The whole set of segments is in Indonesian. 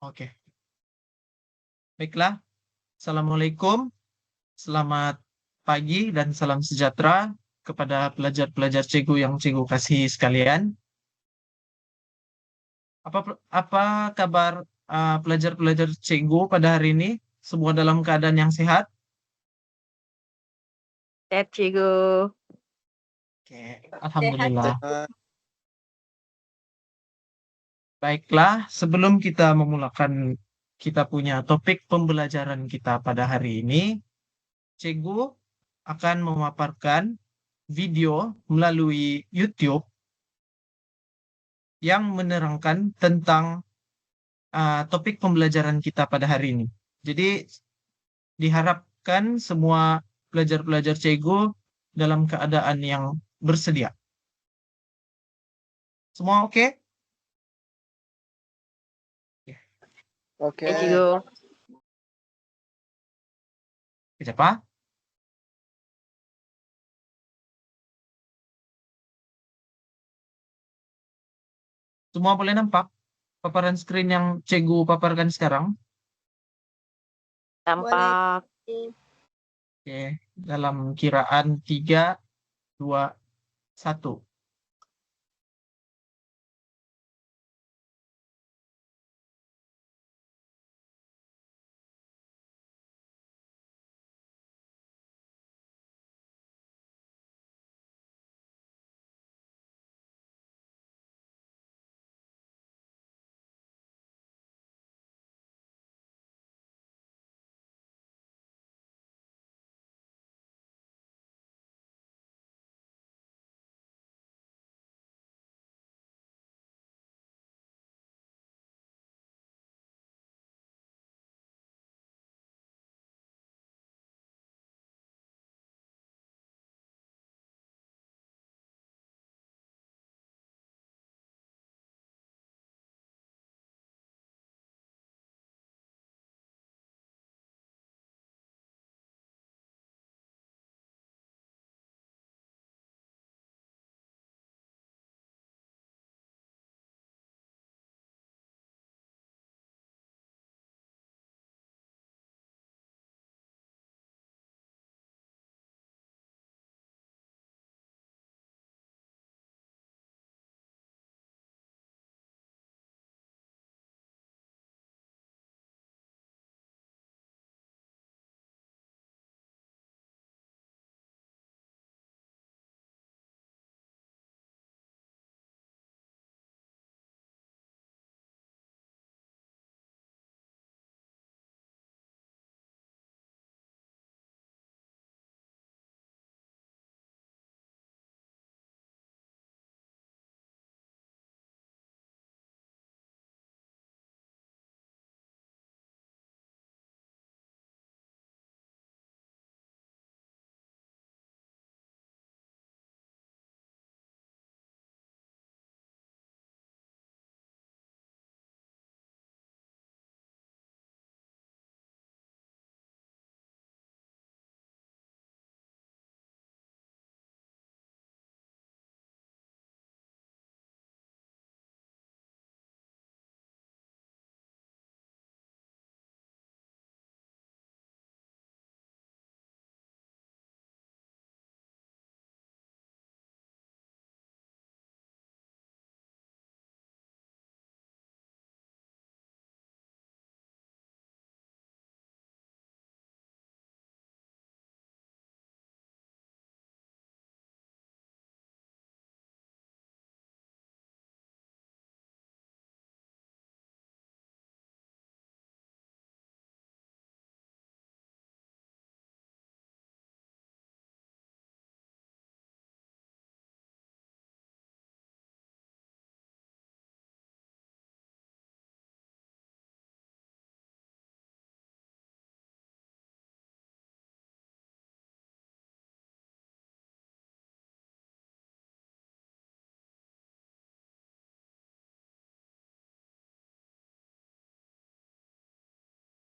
Oke, baiklah. Assalamualaikum, selamat pagi dan salam sejahtera kepada pelajar-pelajar Cegu yang Cegu kasih sekalian. Apa kabar pelajar-pelajar Cegu pada hari ini? Semua dalam keadaan yang sehat? Sehat, Cikgu. Oke, alhamdulillah. Sehat. Baiklah, sebelum kita memulakan kita punya topik pembelajaran kita pada hari ini, Cegu akan memaparkan video melalui YouTube yang menerangkan tentang topik pembelajaran kita pada hari ini. Jadi diharapkan semua pelajar-pelajar Cegu dalam keadaan yang bersedia. Semua oke? Oke. Ya, Cikgu. Siapa? Semua boleh nampak paparan screen yang Cegu paparkan sekarang? Tampak. Oke, dalam kiraan 3, 2, 1.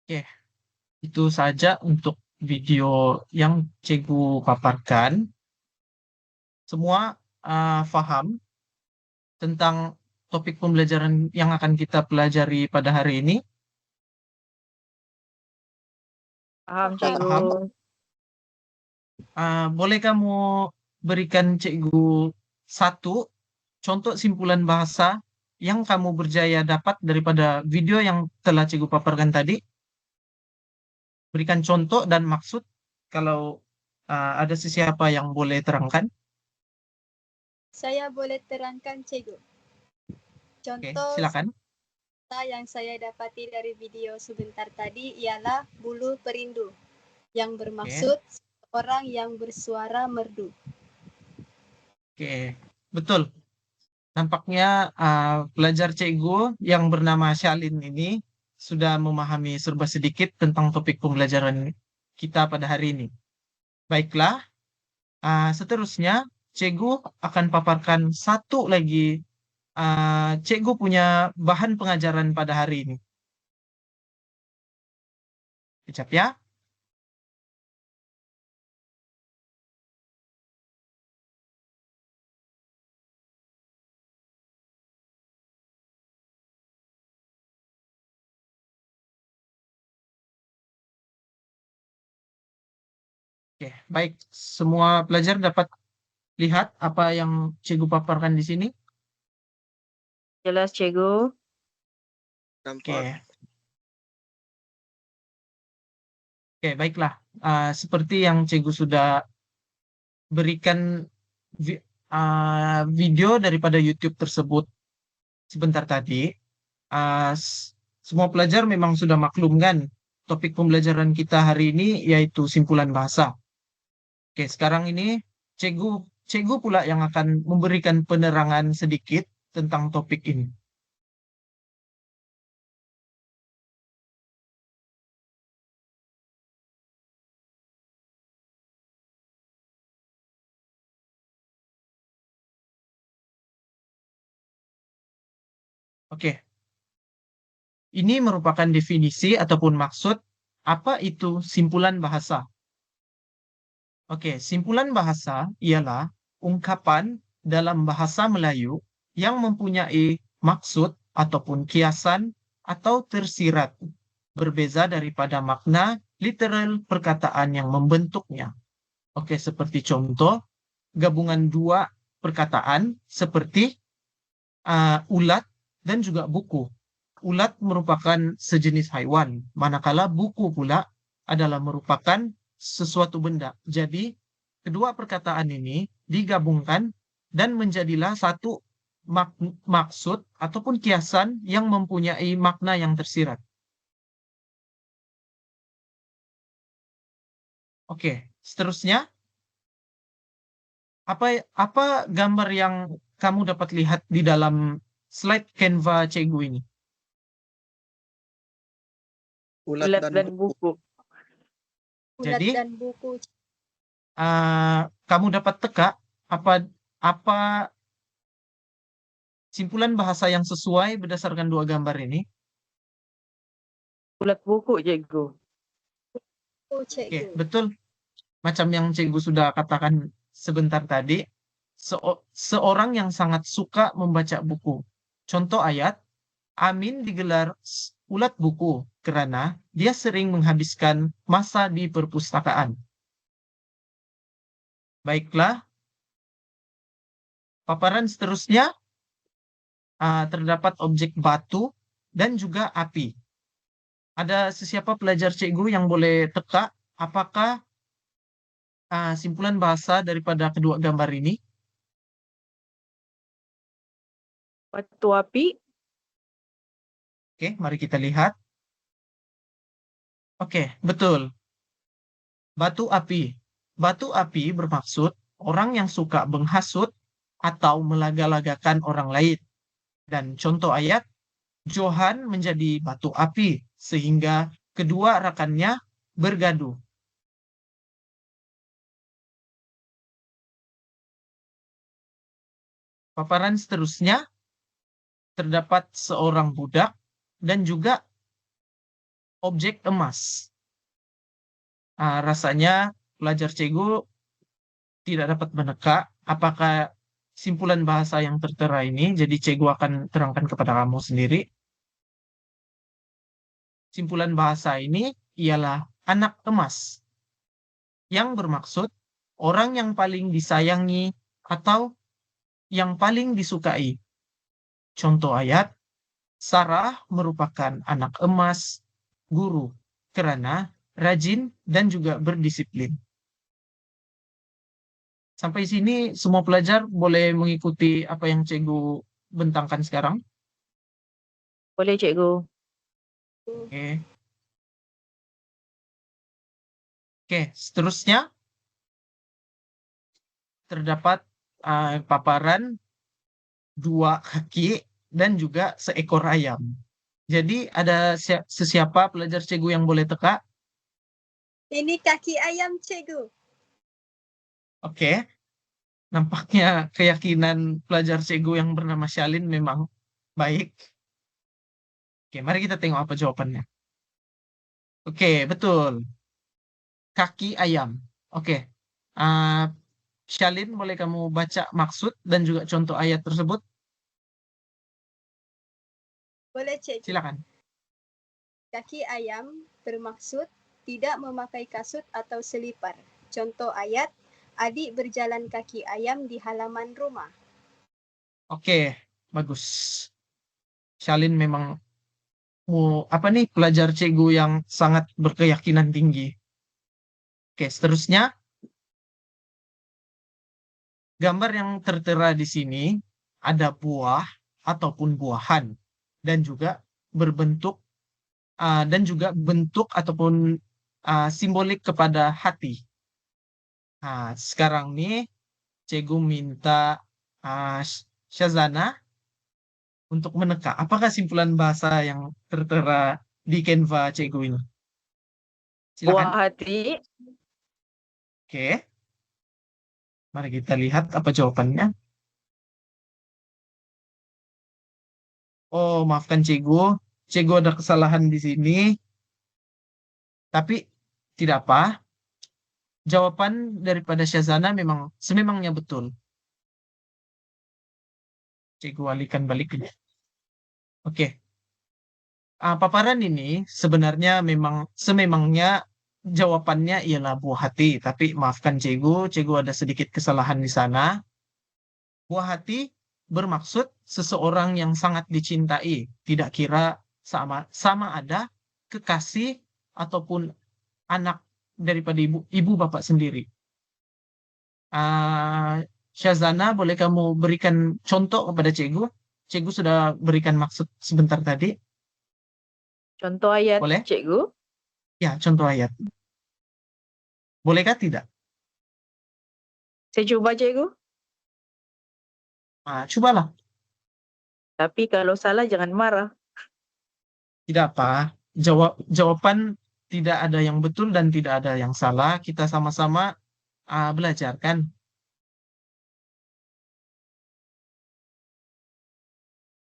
Oke, itu saja untuk video yang Cegu paparkan. Semua paham tentang topik pembelajaran yang akan kita pelajari pada hari ini? Paham, Cikgu. Paham? Boleh kamu berikan Cikgu satu contoh simpulan bahasa yang kamu berjaya dapat daripada video yang telah Cikgu paparkan tadi? Berikan contoh dan maksud kalau ada sesiapa yang boleh terangkan. Saya boleh terangkan, Cikgu. Oke, Contoh silakan. yang saya dapati dari video sebentar tadi ialah bulu perindu, yang bermaksud orang yang bersuara merdu. Oke, betul. Nampaknya pelajar Cikgu yang bernama Syalin ini sudah memahami serba sedikit tentang topik pembelajaran kita pada hari ini. Baiklah, seterusnya Cikgu akan paparkan satu lagi. Cikgu punya bahan pengajaran pada hari ini. Kecap ya. Oke, baik. Semua pelajar dapat lihat apa yang Cikgu paparkan di sini? Jelas, Cikgu. Oke. Nampak. Oke, baiklah. Seperti yang Cikgu sudah berikan video daripada YouTube tersebut sebentar tadi, semua pelajar memang sudah maklumkan topik pembelajaran kita hari ini yaitu simpulan bahasa. Oke, sekarang ini Cikgu pula yang akan memberikan penerangan sedikit tentang topik ini. Oke. Ini merupakan definisi ataupun maksud apa itu simpulan bahasa. Oke, simpulan bahasa ialah ungkapan dalam bahasa Melayu yang mempunyai maksud ataupun kiasan atau tersirat berbeza daripada makna literal perkataan yang membentuknya. Oke, seperti contoh gabungan dua perkataan seperti ulat dan juga buku. Ulat merupakan sejenis haiwan, manakala buku pula adalah merupakan sesuatu benda. Jadi, kedua perkataan ini digabungkan dan menjadilah satu maksud ataupun kiasan yang mempunyai makna yang tersirat. Oke, seterusnya, apa gambar yang kamu dapat lihat di dalam slide Canva Cikgu ini? Ulat Ulat dan dan buku. buku. Ulat Jadi, dan buku. kamu dapat teka apa simpulan bahasa yang sesuai berdasarkan dua gambar ini? Ulat buku, Cikgu. Oh, Oke, Cikgu. betul. Macam yang Cikgu sudah katakan sebentar tadi, seorang yang sangat suka membaca buku. Contoh ayat, Amin digelar ulat buku karena dia sering menghabiskan masa di perpustakaan. Baiklah, paparan seterusnya terdapat objek batu dan juga api. Ada sesiapa pelajar Cikgu yang boleh teka apakah simpulan bahasa daripada kedua gambar ini? Batu api. Oke, mari kita lihat. Oke, betul. Batu api. Batu api bermaksud orang yang suka menghasut atau melaga-lagakan orang lain. Dan contoh ayat, Johan menjadi batu api sehingga kedua rekannya bergaduh. Paparan seterusnya terdapat seorang budak dan juga objek emas. Rasanya pelajar Cikgu tidak dapat meneka apakah simpulan bahasa yang tertera ini, jadi Cikgu akan terangkan kepada kamu sendiri. Simpulan bahasa ini ialah anak emas, yang bermaksud orang yang paling disayangi atau yang paling disukai. Contoh ayat, Sarah merupakan anak emas guru karena rajin dan juga berdisiplin. Sampai sini semua pelajar boleh mengikuti apa yang Cikgu bentangkan sekarang. Boleh, cikgu. Oke. Oke, seterusnya terdapat paparan 2 kaki dan juga seekor ayam. Jadi ada sesiapa pelajar Cikgu yang boleh teka? Ini kaki ayam, cikgu. Oke, nampaknya keyakinan pelajar Cikgu yang bernama Shalin memang baik. Oke, mari kita tengok apa jawabannya. Oke, betul. Kaki ayam. Oke. Uh, Shalin, boleh kamu baca maksud dan juga contoh ayat tersebut? Boleh, cikgu. Silakan. Kaki ayam bermaksud tidak memakai kasut atau selipar. Contoh ayat, adik berjalan kaki ayam di halaman rumah. Oke, bagus. Shalin memang pelajar Cikgu yang sangat berkeyakinan tinggi. Oke, seterusnya gambar yang tertera di sini ada buah ataupun buahan dan juga berbentuk dan juga bentuk ataupun simbolik kepada hati. Nah, sekarang nih Cikgu minta Syazana untuk meneka. Apakah simpulan bahasa yang tertera di Canva Cikgu ini? Buah Silakan. hati. Oke, mari kita lihat apa jawabannya. Oh, maafkan Cikgu. Cikgu ada kesalahan di sini. Tapi tidak apa. Jawaban daripada Syazana memang sememangnya betul. Cikgu alihkan balik. Oke. Paparan ini sebenarnya memang sememangnya jawabannya ialah buah hati. Tapi maafkan Cikgu ada sedikit kesalahan di sana. Buah hati bermaksud seseorang yang sangat dicintai, tidak kira sama ada kekasih ataupun anak daripada ibu bapak sendiri. Ah, Syazana, boleh kamu berikan contoh kepada Cikgu? Cikgu sudah berikan maksud sebentar tadi. Contoh ayat, Boleh? cikgu. Ya, contoh ayat. Bolehkah tidak? Saya cuba, cikgu. Cobalah. Tapi kalau salah jangan marah. Tidak apa. Jawaban tidak ada yang betul dan tidak ada yang salah. Kita sama-sama belajar kan?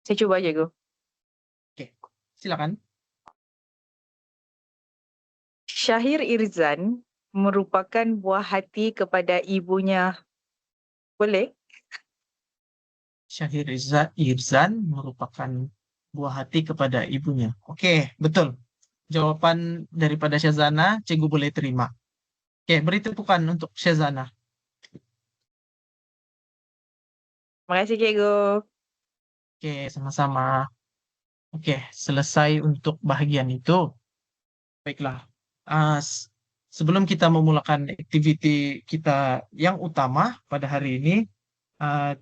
Saya coba, cikgu. Oke, silakan. Syahir Irzan merupakan buah hati kepada ibunya. Boleh? Syahir Irzan merupakan buah hati kepada ibunya. Oke, betul. Jawaban daripada Syazana, Cikgu boleh terima. Oke, beri tepukan untuk Syazana. Terima kasih, cikgu. Oke, sama-sama. Oke, selesai untuk bagian itu. Baiklah. Sebelum kita memulakan activity kita yang utama pada hari ini, uh,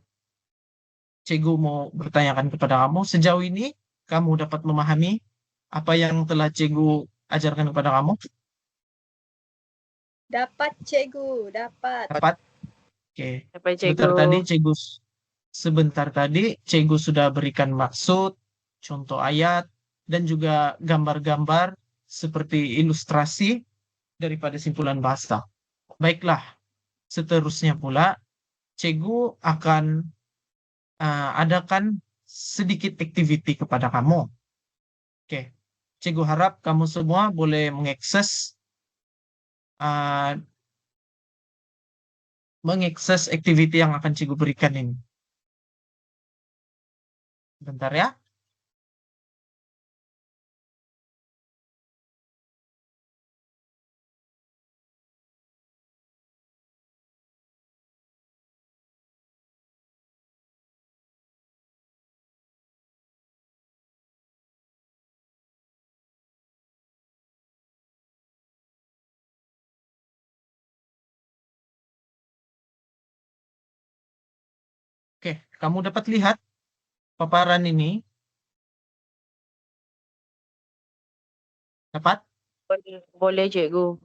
Cikgu mau bertanyakan kepada kamu, sejauh ini kamu dapat memahami apa yang telah Cikgu ajarkan kepada kamu? Dapat, cikgu. Dapat. Dapat? Oke. Dapat, cikgu. Sebentar tadi Cikgu sudah berikan maksud, contoh ayat, dan juga gambar-gambar seperti ilustrasi daripada simpulan bahasa. Baiklah, seterusnya pula Cikgu akan adakan sedikit activity kepada kamu. Oke, Cikgu harap kamu semua boleh mengakses activity yang akan Cikgu berikan ini. Bentar ya. kamu dapat lihat paparan ini? Dapat? Boleh cikgu.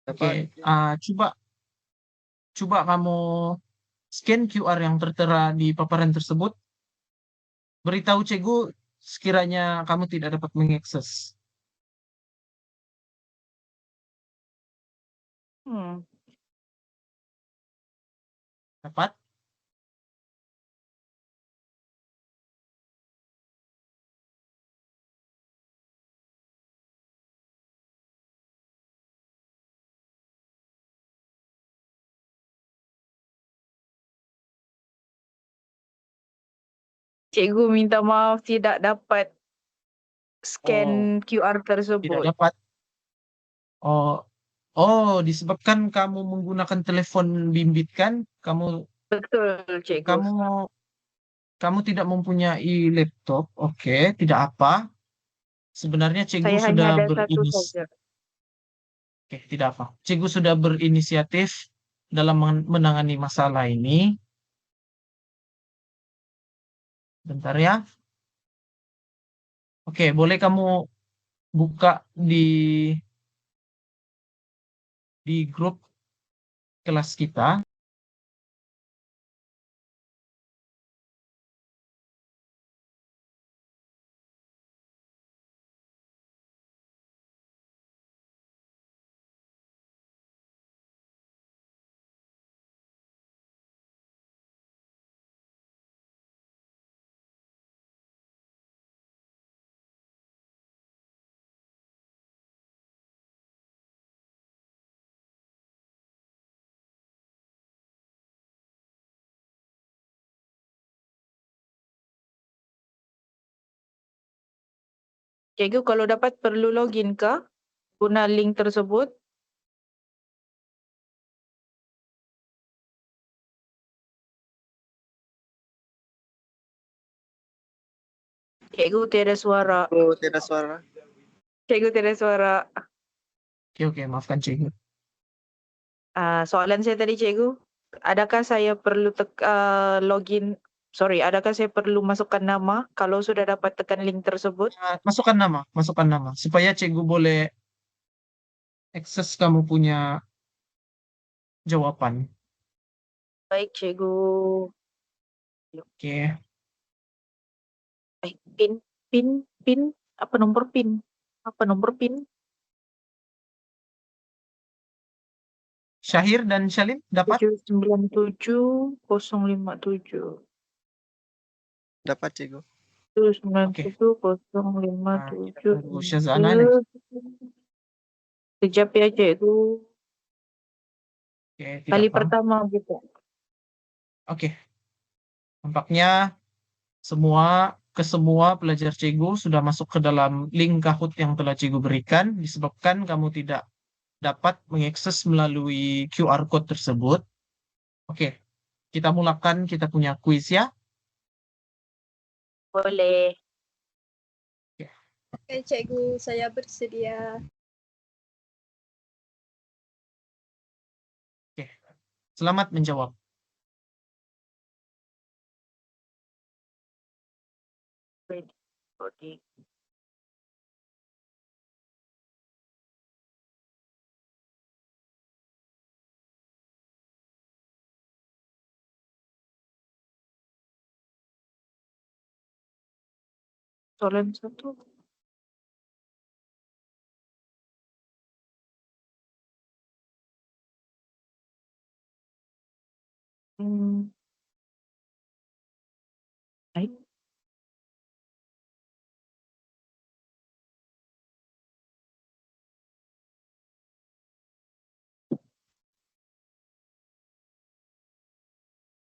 Oke, coba coba kamu scan QR yang tertera di paparan tersebut. Beritahu cikgu sekiranya kamu tidak dapat mengakses. Hmm. Dapat? Cikgu minta maaf tidak dapat scan Oh, QR tidak tersebut. dapat. Oh, oh, disebabkan kamu menggunakan telepon bimbit kan? Kamu Betul cikgu. kamu kamu tidak mempunyai laptop. Oke, tidak apa. Sebenarnya cikgu Saya hanya sudah ada satu saja. Oke, tidak apa. Cikgu sudah berinisiatif dalam menangani masalah ini. Bentar ya. Oke, boleh kamu buka di grup kelas kita. Cikgu kalau dapat perlu login kah guna link tersebut? Cikgu tiada suara. Oh, tidak suara. Cikgu tiada suara. Oke, maafkan cikgu. Soalan saya tadi cikgu, adakah saya perlu login? Sorry, adakah saya perlu masukkan nama kalau sudah dapat tekan link tersebut? Masukkan nama supaya cikgu boleh akses kamu punya jawaban. Baik cikgu. Oke, Pin. Apa nomor pin? Apa nomor pin? Syahir dan Shalin dapat? 797-057. Dapat, Cikgu. Oke. 797-057. Kita tunggu Syazana nih. Sekejap ya cikgu. Oke, tidak Kali apa. pertama gitu. Oke, nampaknya semua pelajar cikgu sudah masuk ke dalam link Kahoot yang telah cikgu berikan disebabkan kamu tidak dapat mengakses melalui QR code tersebut. Oke, kita mulakan kita punya kuis ya. Boleh. Oke, Cikgu, saya bersedia. Oke, selamat menjawab. Oke. Soalan satu. Baik.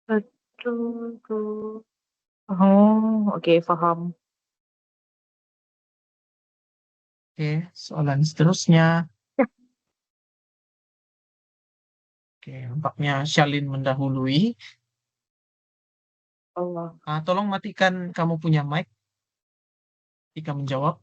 Satu, dua. Oh, oke, faham. Oke, soalan seterusnya. Oke, nampaknya Shalin mendahului. Allah. Tolong matikan kamu punya mic ketika menjawab.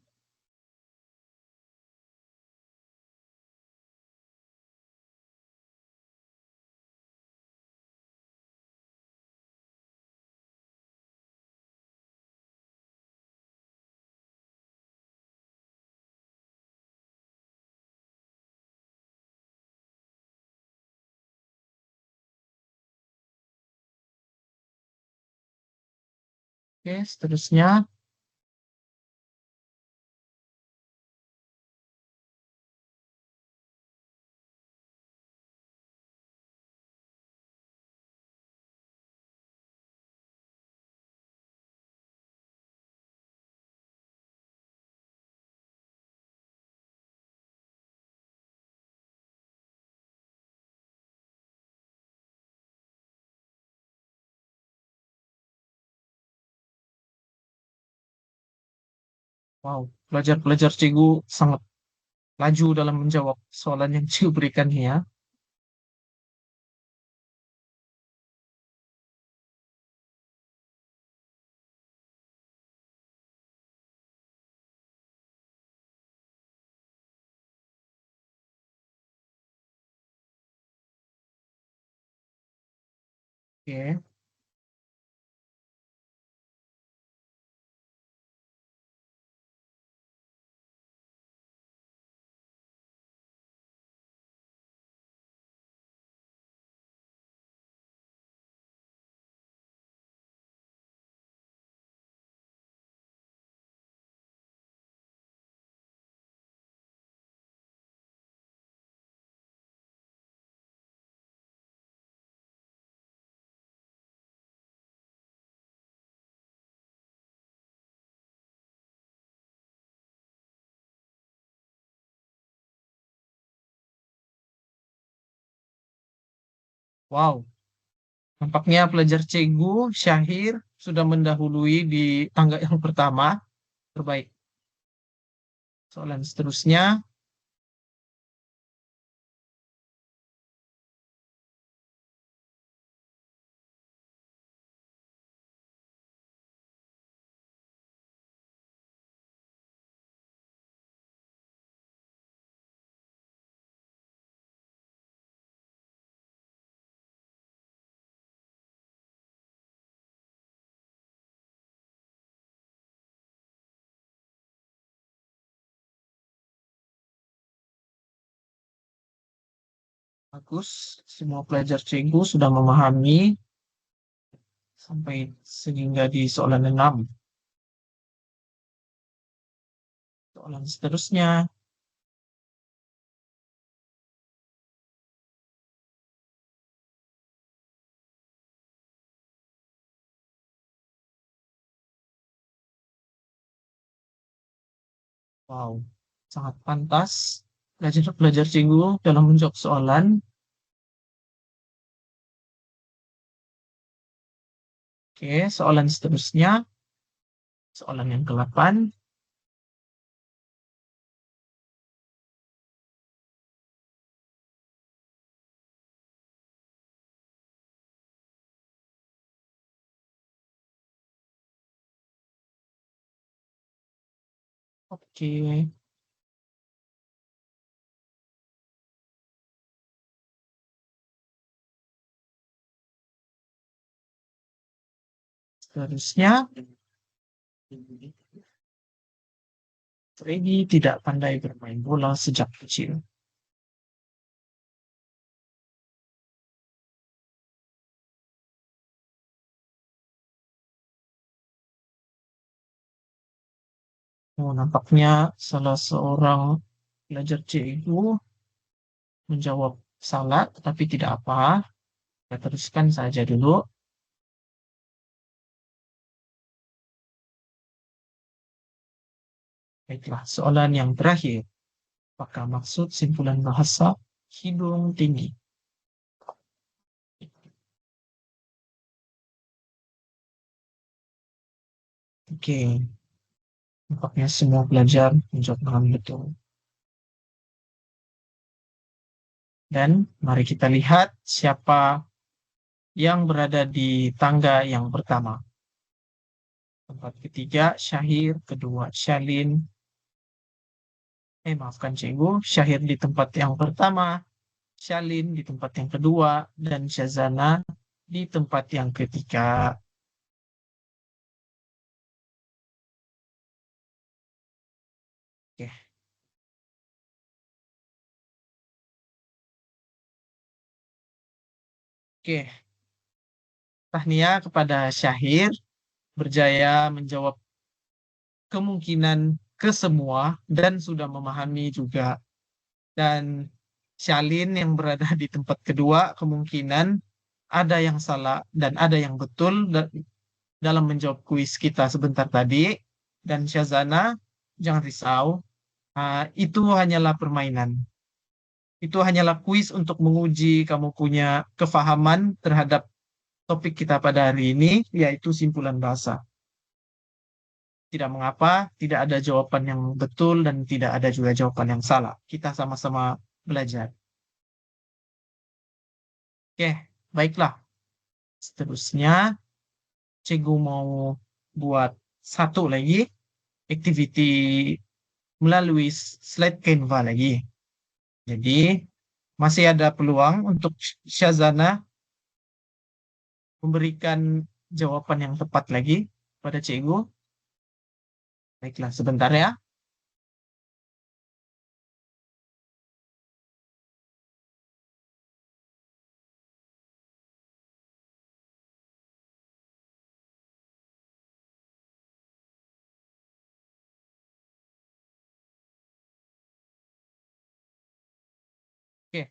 Oke, seterusnya. Wow, pelajar-pelajar cikgu sangat laju dalam menjawab soalan yang cikgu berikan ya. Oke, wow. Nampaknya pelajar cikgu Syahir sudah mendahului di tangga yang pertama. Terbaik. Soalan seterusnya. Bagus. Semua pelajar cikgu sudah memahami sampai sehingga di soalan 6. Soalan seterusnya. Wow, sangat pantas pelajar-pelajar cikgu dalam menjawab soalan. Oke, soalan seterusnya. Soalan yang ke-8. Oke, seterusnya. Freddy tidak pandai bermain bola sejak kecil. Oh, nampaknya salah seorang pelajar cikgu menjawab salah, tetapi tidak apa. Kita teruskan saja dulu. Baiklah, soalan yang terakhir. Apakah maksud simpulan bahasa hidung tinggi? Oke, nampaknya semua pelajar menjawab dengan betul. Dan mari kita lihat siapa yang berada di tangga yang pertama. Tempat ketiga, Syahir. Kedua, Syalin. Maafkan cikgu. Syahir di tempat yang pertama, Syalin di tempat yang kedua, dan Syazana di tempat yang ketiga. Oke. Oke. Tahniah kepada Syahir berjaya menjawab kemungkinan ke semua dan sudah memahami juga. Dan Shalin yang berada di tempat kedua kemungkinan ada yang salah dan ada yang betul dalam menjawab kuis kita sebentar tadi. Dan Syazana, jangan risau, itu hanyalah permainan. Itu hanyalah kuis untuk menguji kamu punya kefahaman terhadap topik kita pada hari ini, yaitu simpulan bahasa. Tidak mengapa, tidak ada jawaban yang betul dan tidak ada juga jawaban yang salah. Kita sama-sama belajar. Oke, baiklah. Seterusnya, Cikgu mau buat satu lagi activity melalui slide Canva lagi. Jadi, masih ada peluang untuk Syazana memberikan jawaban yang tepat lagi pada Cikgu. Baiklah, sebentar ya. Oke,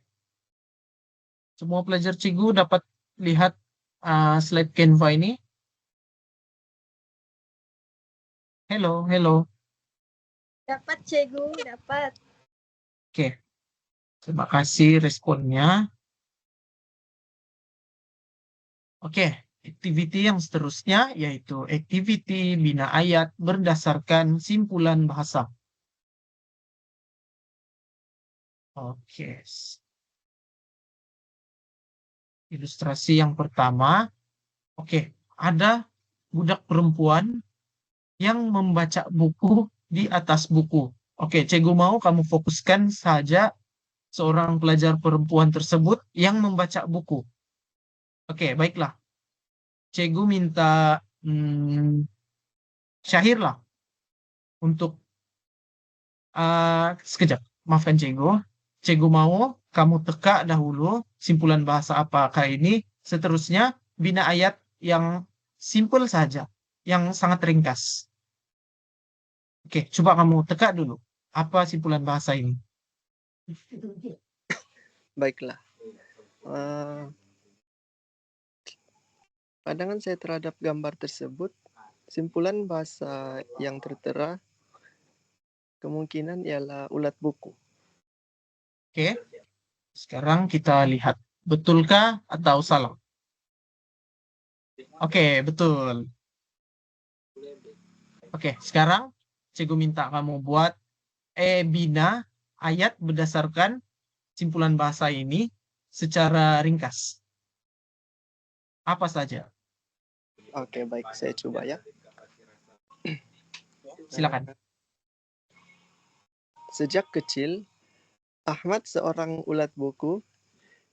semua pelajar Cikgu dapat lihat slide Canva ini. Halo, halo. Dapat Cikgu, dapat. Oke, terima kasih responnya. Oke, activity yang seterusnya yaitu activity bina ayat berdasarkan simpulan bahasa. Oke. Ilustrasi yang pertama. Oke, ada budak perempuan yang membaca buku di atas buku. Oke, Cikgu mau kamu fokuskan saja seorang pelajar perempuan tersebut yang membaca buku. Oke, baiklah. Cikgu minta Syahir lah untuk sekejap. Maafkan Cikgu. Cikgu mau kamu teka dahulu simpulan bahasa apakah ini. Seterusnya bina ayat yang simpel saja, yang sangat ringkas. Oke, coba kamu teka dulu. Apa simpulan bahasa ini? Baiklah. Pandangan saya terhadap gambar tersebut, simpulan bahasa yang tertera kemungkinan ialah ulat buku. Oke, sekarang kita lihat. Betulkah atau salah? Oke, betul. Oke, sekarang Cikgu minta kamu buat bina ayat berdasarkan simpulan bahasa ini secara ringkas. Apa saja? Oke, baik, saya coba ya. Silakan. Sejak kecil, Ahmad seorang ulat buku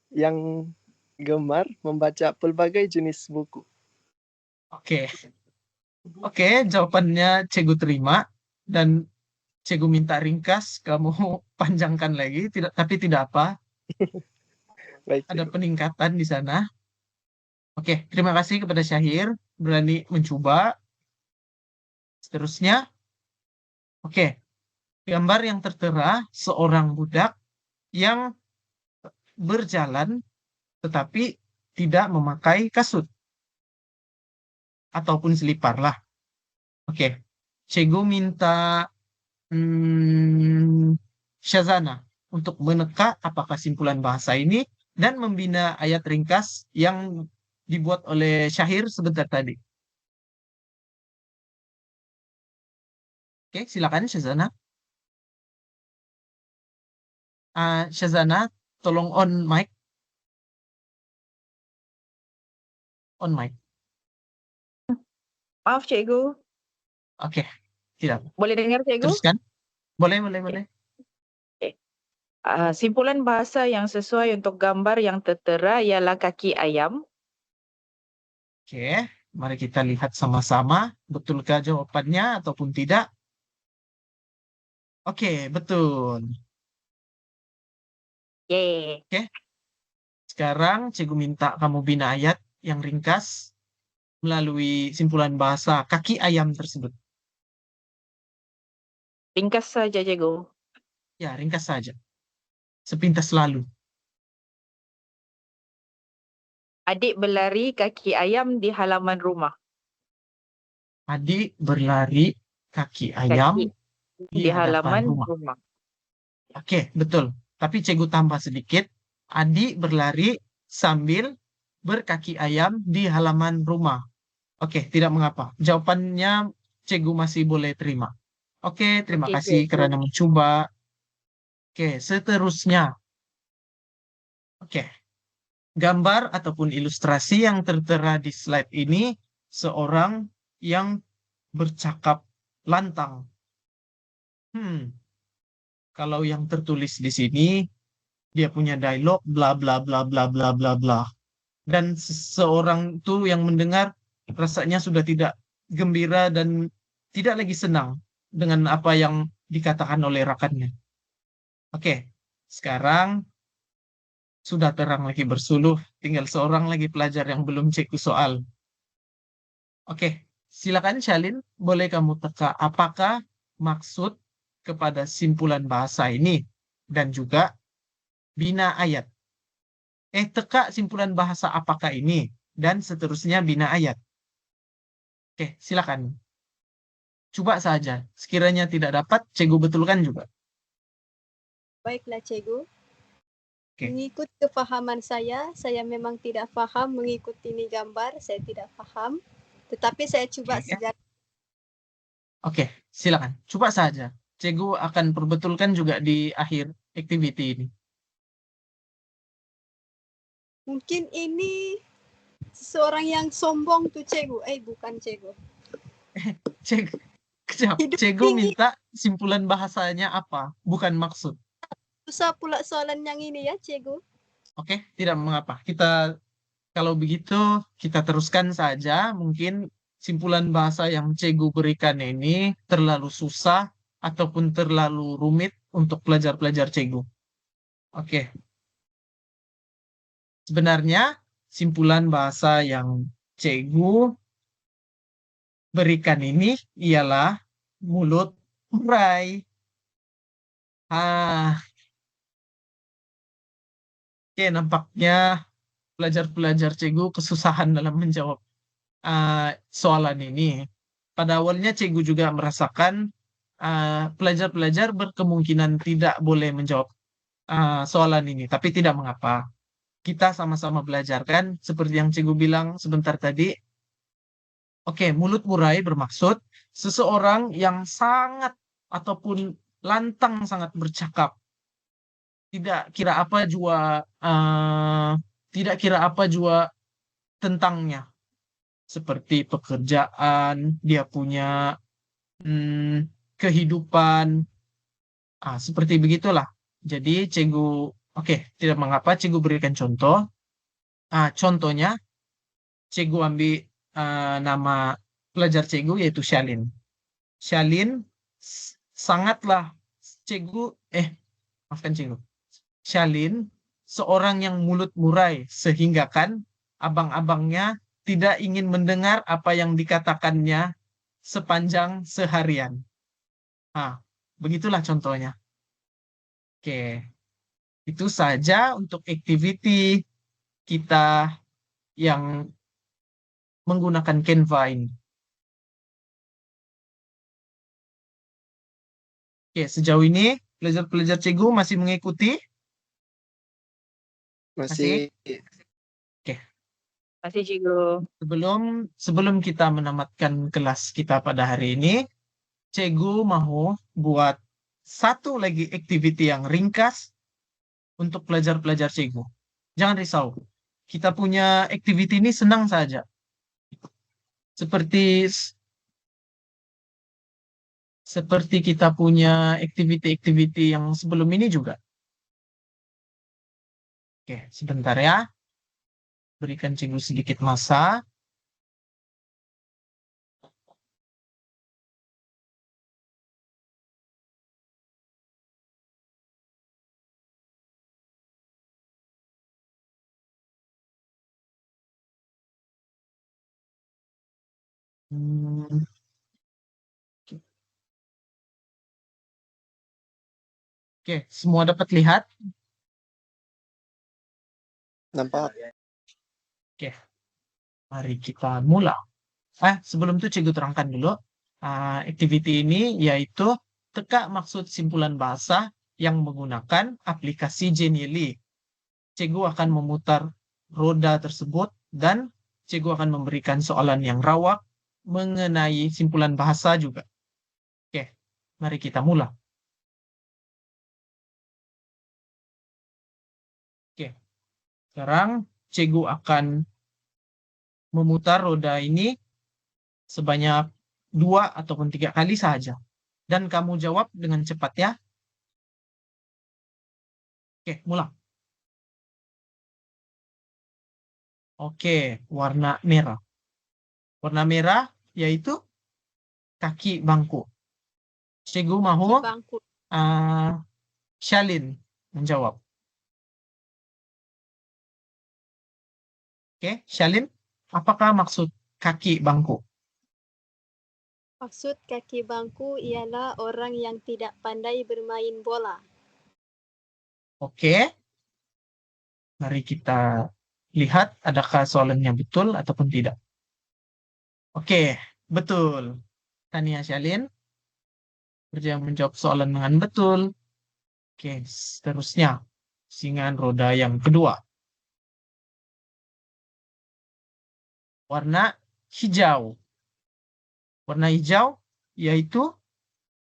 yang gemar membaca pelbagai jenis buku. Oke. Oke, jawabannya Cikgu terima dan Cikgu minta ringkas, kamu panjangkan lagi, tapi tidak apa. Baik, Ada Cikgu. peningkatan di sana. Oke, terima kasih kepada Syahir berani mencoba. Seterusnya, oke, gambar yang tertera seorang budak yang berjalan tetapi tidak memakai kasut ataupun selipar lah. Oke, Cikgu minta Syazana untuk meneka apakah simpulan bahasa ini dan membina ayat ringkas yang dibuat oleh Syahir sebentar tadi. Oke, silakan Syazana. Syazana, tolong on mic. On mic. Maaf Cikgu, Oke, tidak. boleh dengar Cikgu? Teruskan. Boleh. Simpulan bahasa yang sesuai untuk gambar yang tertera ialah kaki ayam. Oke, mari kita lihat sama-sama. Betulkah jawabannya ataupun tidak? Oke, betul. Yeay. Sekarang Cikgu minta kamu bina ayat yang ringkas melalui simpulan bahasa kaki ayam tersebut? Ringkas saja, Cikgu. Ya, ringkas saja. Sepintas lalu. Adik berlari kaki ayam di halaman rumah. Adik berlari kaki ayam Kaki di di hadapan halaman rumah. rumah. Oke, betul. Tapi Cikgu tambah sedikit. Adik berlari sambil berkaki ayam di halaman rumah. Oke, tidak mengapa. Jawabannya Cikgu masih boleh terima. Oke, terima Oke, kasih Cikgu. kerana mencoba. Oke, seterusnya. Oke, gambar ataupun ilustrasi yang tertera di slide ini seorang yang bercakap lantang. Kalau yang tertulis di sini dia punya dialog bla bla bla bla bla bla bla. Dan seseorang itu yang mendengar rasanya sudah tidak gembira dan tidak lagi senang dengan apa yang dikatakan oleh rekannya. Oke, sekarang sudah terang lagi bersuluh, tinggal seorang lagi pelajar yang belum cek soal. Oke, silakan Shalin, boleh kamu teka apakah maksud kepada simpulan bahasa ini dan juga bina ayat. Teka simpulan bahasa apakah ini dan seterusnya bina ayat. Oke, silakan. Coba saja. Sekiranya tidak dapat, Cikgu betulkan juga. Baiklah Cikgu. Oke. Mengikut kefahaman saya memang tidak paham mengikuti ini gambar, saya tidak paham. Tetapi saya coba Oke. sejarah. Oke, silakan. Coba saja. Cikgu akan perbetulkan juga di akhir activity ini. Mungkin ini seseorang yang sombong tuh Cikgu. Bukan Cikgu. Cikgu, kejap. Hidup Cikgu tinggi. minta simpulan bahasanya apa, bukan maksud. Susah pula soalan yang ini ya Cikgu. Oke, tidak mengapa. Kalau begitu, kita teruskan saja. Mungkin simpulan bahasa yang Cikgu berikan ini terlalu susah ataupun terlalu rumit untuk pelajar-pelajar Cikgu. Oke. Sebenarnya simpulan bahasa yang Cikgu berikan ini ialah mulut murai. Oke, nampaknya pelajar-pelajar Cikgu kesusahan dalam menjawab soalan ini. Pada awalnya Cikgu juga merasakan pelajar-pelajar berkemungkinan tidak boleh menjawab soalan ini, tapi tidak mengapa. Kita sama-sama belajar kan, seperti yang Cikgu bilang sebentar tadi. Oke, mulut murai bermaksud seseorang yang sangat ataupun lantang sangat bercakap, tidak kira apa jua, tidak kira apa jua tentangnya, seperti pekerjaan, dia punya kehidupan, seperti begitulah. Jadi Cikgu, oke, tidak mengapa Cikgu berikan contoh. Contohnya, Cikgu ambil nama pelajar Cikgu yaitu Shalin. Shalin sangatlah Cikgu, maafkan Cikgu. Shalin seorang yang mulut murai sehingga kan abang-abangnya tidak ingin mendengar apa yang dikatakannya sepanjang seharian. Begitulah contohnya. Oke, itu saja untuk activity kita yang menggunakan Canva ini. Oke, sejauh ini pelajar-pelajar Cikgu masih mengikuti? Masih. Oke. Masih, Cikgu. Sebelum kita menamatkan kelas kita pada hari ini, Cikgu mau buat satu lagi activity yang ringkas untuk pelajar-pelajar Cikgu. Jangan risau. Kita punya activity ini senang saja. Seperti kita punya activity-activity yang sebelum ini juga. Oke, sebentar ya. Berikan Cikgu sedikit masa. Oke, semua dapat lihat? Nampak? Oke, mari kita mulai. Sebelum itu Cikgu terangkan dulu. Activity ini yaitu teka maksud simpulan bahasa yang menggunakan aplikasi Genially. Cikgu akan memutar roda tersebut dan Cikgu akan memberikan soalan yang rawak mengenai simpulan bahasa juga. Oke, mari kita mulai. Oke, sekarang Cikgu akan memutar roda ini sebanyak 2 ataupun 3 kali saja. Dan kamu jawab dengan cepat ya. Oke, mulai. Oke, warna merah. Warna merah yaitu kaki bangku. Cikgu mau Bangku. Shalin menjawab. Oke, Shalin, apakah maksud kaki bangku? Maksud kaki bangku ialah orang yang tidak pandai bermain bola. Oke, mari kita lihat adakah soalannya betul ataupun tidak. Oke, betul. Tania Shalin berjaya menjawab soalan dengan betul. Oke, seterusnya singan roda yang kedua. Warna hijau. Warna hijau yaitu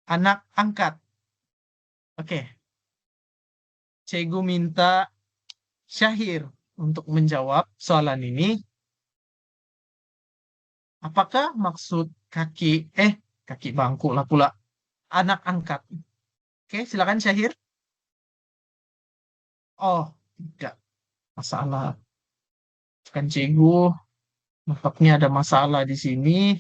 anak angkat. Oke. Cikgu minta Syahir untuk menjawab soalan ini. Apakah maksud kaki bangku lah pula. Anak angkat. Oke, silakan Syahir. Oh, tidak. Masalah. Kan Cikgu. Nampaknya ada masalah di sini.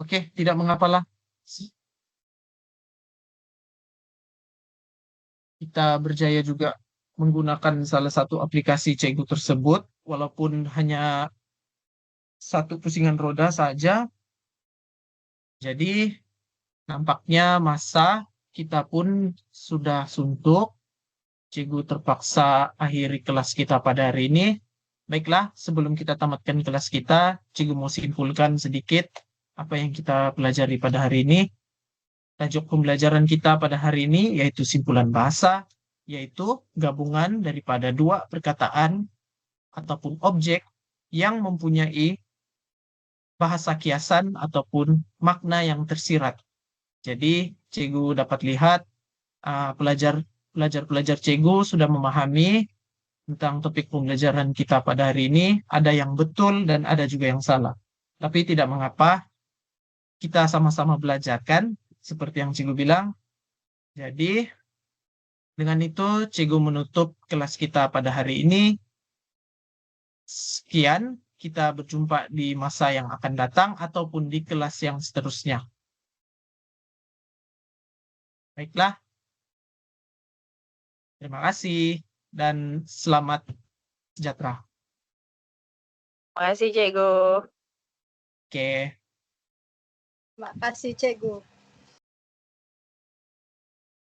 Oke, tidak mengapalah. Kita berjaya juga menggunakan salah satu aplikasi Cikgu tersebut, walaupun hanya satu pusingan roda saja. Jadi, nampaknya masa kita pun sudah suntuk. Cikgu terpaksa akhiri kelas kita pada hari ini. Baiklah, sebelum kita tamatkan kelas kita, Cikgu mau simpulkan sedikit apa yang kita pelajari pada hari ini. Tajuk pembelajaran kita pada hari ini yaitu simpulan bahasa, yaitu gabungan daripada 2 perkataan ataupun objek yang mempunyai bahasa kiasan ataupun makna yang tersirat. Jadi, Cikgu dapat lihat pelajar-pelajar Cikgu sudah memahami tentang topik pembelajaran kita pada hari ini. Ada yang betul dan ada juga yang salah. Tapi tidak mengapa, kita sama-sama belajarkan seperti yang Cikgu bilang. Jadi, dengan itu Cikgu menutup kelas kita pada hari ini. Sekian, kita berjumpa di masa yang akan datang ataupun di kelas yang seterusnya. Baiklah. Terima kasih dan selamat sejahtera. Terima kasih, Cikgu. Oke. Terima kasih Cikgu.